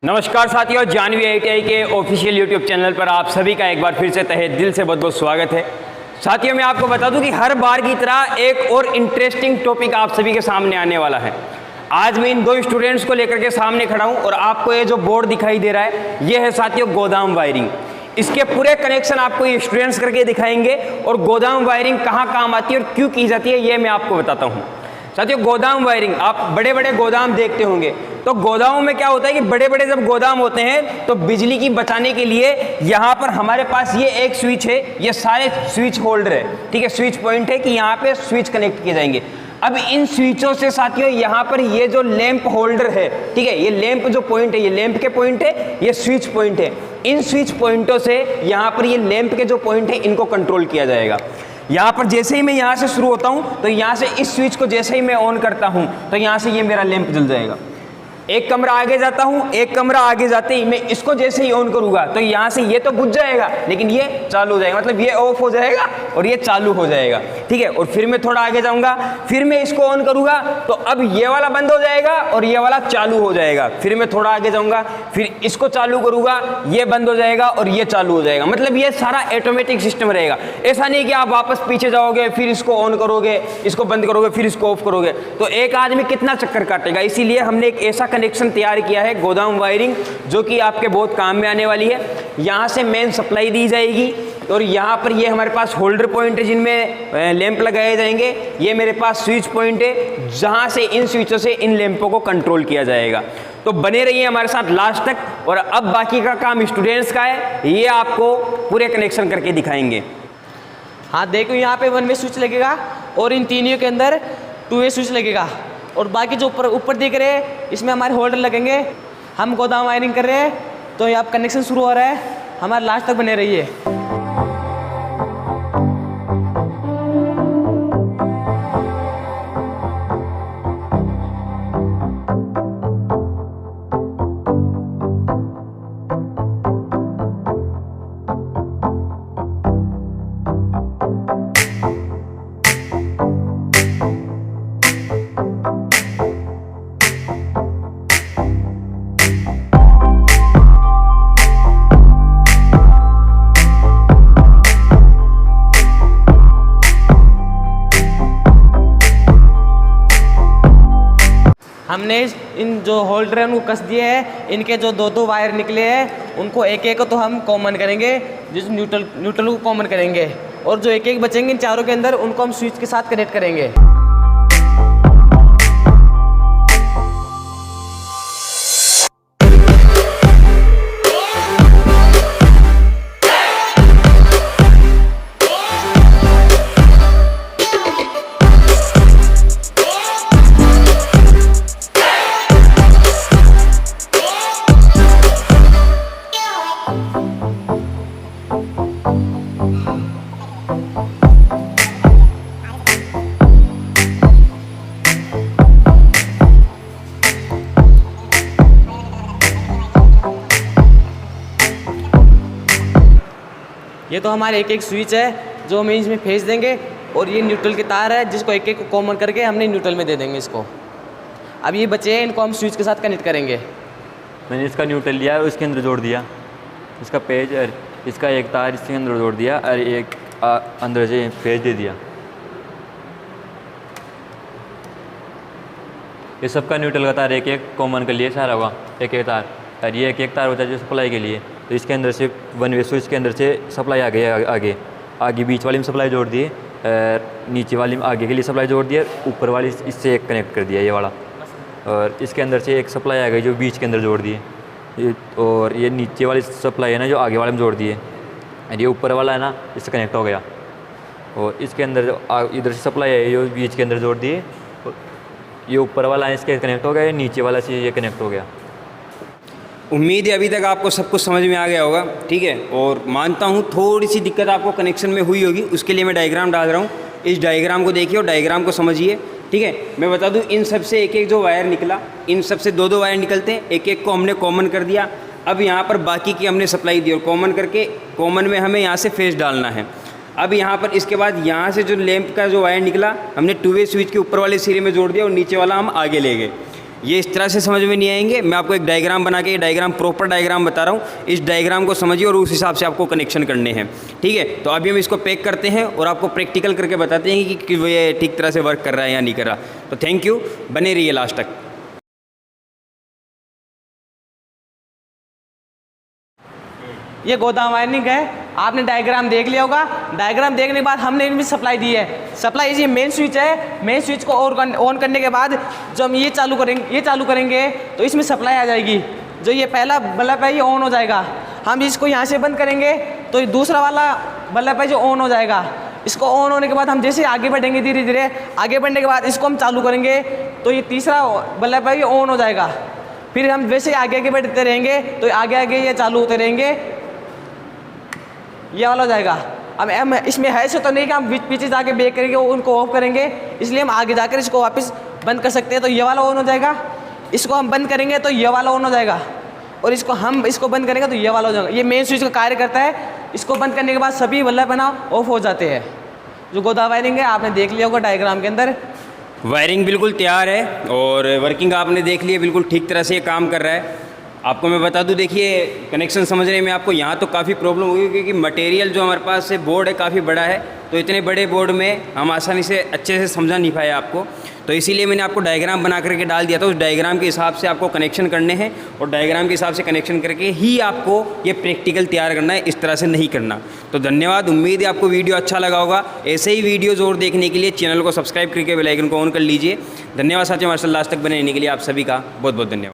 नमस्कार साथियों, जानवी ITI के ऑफिशियल यूट्यूब चैनल पर आप सभी का एक बार फिर से तहे दिल से बहुत बहुत स्वागत है। साथियों, मैं आपको बता दूं कि हर बार की तरह एक और इंटरेस्टिंग टॉपिक आप सभी के सामने आने वाला है। आज मैं इन दो स्टूडेंट्स को लेकर के सामने खड़ा हूं और आपको ये जो बोर्ड दिखाई दे रहा है, ये है साथियों गोदाम वायरिंग। इसके पूरे कनेक्शन आपको ये स्टूडेंट्स करके दिखाएंगे और गोदाम वायरिंग कहाँ काम आती है और क्यों की जाती है, ये मैं आपको बताता हूँ। साथियों, गोदाम वायरिंग, आप बड़े बड़े गोदाम देखते होंगे, तो गोदामों में क्या होता है कि बड़े बड़े जब गोदाम होते हैं तो बिजली की बचाने के लिए यहाँ पर हमारे पास ये एक स्विच है, ये सारे स्विच होल्डर है, ठीक है, स्विच पॉइंट है कि यहाँ पे स्विच कनेक्ट किए जाएंगे। अब इन स्विचों से साथियों यहाँ पर ये जो लैंप होल्डर है, ठीक है, ये लैंप जो पॉइंट है, ये लैंप के पॉइंट है, ये स्विच पॉइंट है। इन स्विच पॉइंटों से यहाँ पर ये लैंप के जो पॉइंट है इनको कंट्रोल किया जाएगा। यहाँ पर जैसे ही मैं यहाँ से शुरू होता हूँ तो यहाँ से इस स्विच को जैसे ही मैं ऑन करता हूँ तो यहाँ से ये मेरा लैंप जल जाएगा। एक कमरा आगे जाता हूँ, एक कमरा आगे जाते ही मैं इसको जैसे ही ऑन करूँगा तो यहाँ से ये तो बुझ जाएगा लेकिन ये चालू हो जाएगा, मतलब ये ऑफ हो जाएगा और ये चालू हो जाएगा, ठीक है। और फिर मैं थोड़ा आगे जाऊँगा, फिर मैं इसको ऑन करूँगा तो अब ये वाला बंद हो जाएगा और ये वाला चालू हो जाएगा। फिर मैं थोड़ा आगे जाऊँगा, फिर इसको चालू करूँगा, ये बंद हो जाएगा और ये चालू हो जाएगा। मतलब ये सारा ऑटोमेटिक सिस्टम रहेगा। ऐसा नहीं कि आप वापस पीछे जाओगे, फिर इसको ऑन करोगे, इसको बंद करोगे, फिर इसको ऑफ करोगे, तो एक आदमी कितना चक्कर काटेगा। इसीलिए हमने एक ऐसा कनेक्शन तैयार किया है गोदाम वायरिंग, जो कि आपके बहुत काम में आने वाली है। यहाँ से मेन सप्लाई दी जाएगी और यहाँ पर ये हमारे पास होल्डर पॉइंट है जिनमें लैंप लगाए जाएंगे। ये मेरे पास स्विच पॉइंट है जहाँ से इन स्विचों से इन लैंपों को कंट्रोल किया जाएगा। तो बने रहिए हमारे साथ लास्ट तक। और अब बाकी का काम स्टूडेंट्स का है, ये आपको पूरे कनेक्शन करके दिखाएंगे। हाँ देखो, यहाँ पे 1 वे स्विच लगेगा और इन तीनों के अंदर 2 वे स्विच लगेगा और बाकी जो ऊपर दिख रहे हैं इसमें हमारे होल्डर लगेंगे। हम गोदाम वायरिंग कर रहे हैं तो यहाँ कनेक्शन शुरू हो रहा है, हमारे लास्ट तक बने रहिए। हमने इन जो होल्डर हैं उनको कस दिए हैं। इनके जो 2-2 वायर निकले हैं उनको एक एक तो हम कॉमन करेंगे, जिस न्यूट्रल को कॉमन करेंगे और जो एक एक बचेंगे इन चारों के अंदर उनको हम स्विच के साथ कनेक्ट करेंगे। ये तो हमारे एक एक स्विच है जो हम इसमें फेंस देंगे और ये न्यूट्रल की तार है जिसको एक एक को कॉमन करके हमने न्यूट्रल में दे देंगे इसको। अब ये बचे हैं, इनको हम स्विच के साथ कनेक्ट करेंगे। मैंने इसका न्यूट्रल लिया और उसके अंदर जोड़ दिया, इसका पेज और इसका एक तार इसके अंदर जोड़ दिया और एक अंदर से पेज दे दिया। ये सबका न्यूट्रल का तार एक एक कॉमन कर लिए सारा हुआ, एक एक तार, और ये एक एक तार होता है जो सप्लाई के लिए। तो इसके अंदर से 1 वे स्विच के अंदर से सप्लाई आ गई, आगे बीच वाली में सप्लाई जोड़ दिए, नीचे वाली में आगे के लिए सप्लाई जोड़ दिया, ऊपर वाली इससे एक कनेक्ट कर दिया ये वाला, और इसके अंदर से एक सप्लाई आ गई जो बीच के अंदर जोड़ दिए, और ये नीचे वाली सप्लाई है ना जो आगे वाले में जोड़ दिए, और ये ऊपर वाला है ना इससे कनेक्ट हो गया। और इसके अंदर इधर से सप्लाई है जो बीच के अंदर जोड़ दिए, ये ऊपर वाला है इसके कनेक्ट हो गया, नीचे वाला से ये कनेक्ट हो गया। उम्मीद है अभी तक आपको सब कुछ समझ में आ गया होगा, ठीक है। और मानता हूँ थोड़ी सी दिक्कत आपको कनेक्शन में हुई होगी, उसके लिए मैं डायग्राम डाल रहा हूँ। इस डायग्राम को देखिए और डायग्राम को समझिए, ठीक है। मैं बता दूँ, इन सब से एक एक जो वायर निकला, इन सब से 2-2 वायर निकलते हैं, एक एक को हमने कॉमन कर दिया। अब यहाँ पर बाकी की हमने सप्लाई दी और कॉमन करके कॉमन में हमें यहाँ से फेस डालना है। अब यहाँ पर इसके बाद यहाँ से जो लैंप का जो वायर निकला हमने 2 वे स्विच के ऊपर वाले सिरे में जोड़ दिया और नीचे वाला हम आगे ले गए। ये इस तरह से समझ में नहीं आएंगे। मैं आपको एक डायग्राम बना के, ये डायग्राम प्रॉपर डायग्राम बता रहा हूँ, इस डायग्राम को समझिए और उस हिसाब से आपको कनेक्शन करने हैं, ठीक है। तो अभी हम इसको पैक करते हैं और आपको प्रैक्टिकल करके बताते हैं कि ये ठीक तरह से वर्क कर रहा है या नहीं कर रहा। तो थैंक यू, बने रहिए लास्ट तक। ये गोदाम वायरिंग है, आपने डायग्राम देख लिया होगा। डायग्राम देखने के बाद हमने इनमें सप्लाई दी है। सप्लाई ये मेन स्विच है, मेन स्विच को ऑन करने के बाद जो हम ये चालू करेंगे तो इसमें सप्लाई आ जाएगी। जो ये पहला बल्ब है ये ऑन हो जाएगा। हम इसको यहाँ से बंद करेंगे तो ये दूसरा वाला बल्ब है जो ऑन हो जाएगा। इसको ऑन होने के बाद हम जैसे आगे बढ़ेंगे, धीरे धीरे आगे बढ़ने के बाद इसको हम चालू करेंगे तो ये तीसरा बल्ब है ये ऑन हो जाएगा। फिर हम वैसे आगे बढ़ते रहेंगे तो आगे ये चालू होते रहेंगे, ये वाला हो जाएगा। अब हम इसमें है से तो नहीं कि हम पीछे जाके बैक करेंगे उनको ऑफ करेंगे, इसलिए हम आगे जाकर इसको वापस बंद कर सकते हैं। तो ये वाला ऑन हो जाएगा, इसको हम बंद करेंगे तो ये वाला ऑन हो जाएगा, और इसको बंद करेंगे तो ये वाला हो जाएगा। ये मेन स्विच का कार्य करता है। इसको बंद करने के बाद सभी बल्ब बना ऑफ हो जाते हैं। जो गोदाम वायरिंग है आपने देख लिया होगा डायग्राम के अंदर। वायरिंग बिल्कुल तैयार है और वर्किंग आपने देख ली है, बिल्कुल ठीक तरह से ये काम कर रहा है। आपको मैं बता दूं, देखिए कनेक्शन समझने में आपको यहाँ तो काफ़ी प्रॉब्लम होगी क्योंकि मटेरियल जो हमारे पास है बोर्ड है काफ़ी बड़ा है, तो इतने बड़े बोर्ड में हम आसानी से अच्छे से समझा नहीं पाए आपको। तो इसीलिए मैंने आपको डायग्राम बना करके डाल दिया था। उस डायग्राम के हिसाब से आपको कनेक्शन करने हैं और डायग्राम के हिसाब से कनेक्शन करके ही आपको ये प्रैक्टिकल तैयार करना है, इस तरह से नहीं करना। तो धन्यवाद, उम्मीद है आपको वीडियो अच्छा लगा होगा। ऐसे ही वीडियोज़ और देखने के लिए चैनल को सब्सक्राइब करके बेल आइकन को ऑन कर लीजिए। धन्यवाद साथियों, हमारे साथ लास्ट तक बने रहने के लिए आप सभी का बहुत बहुत धन्यवाद।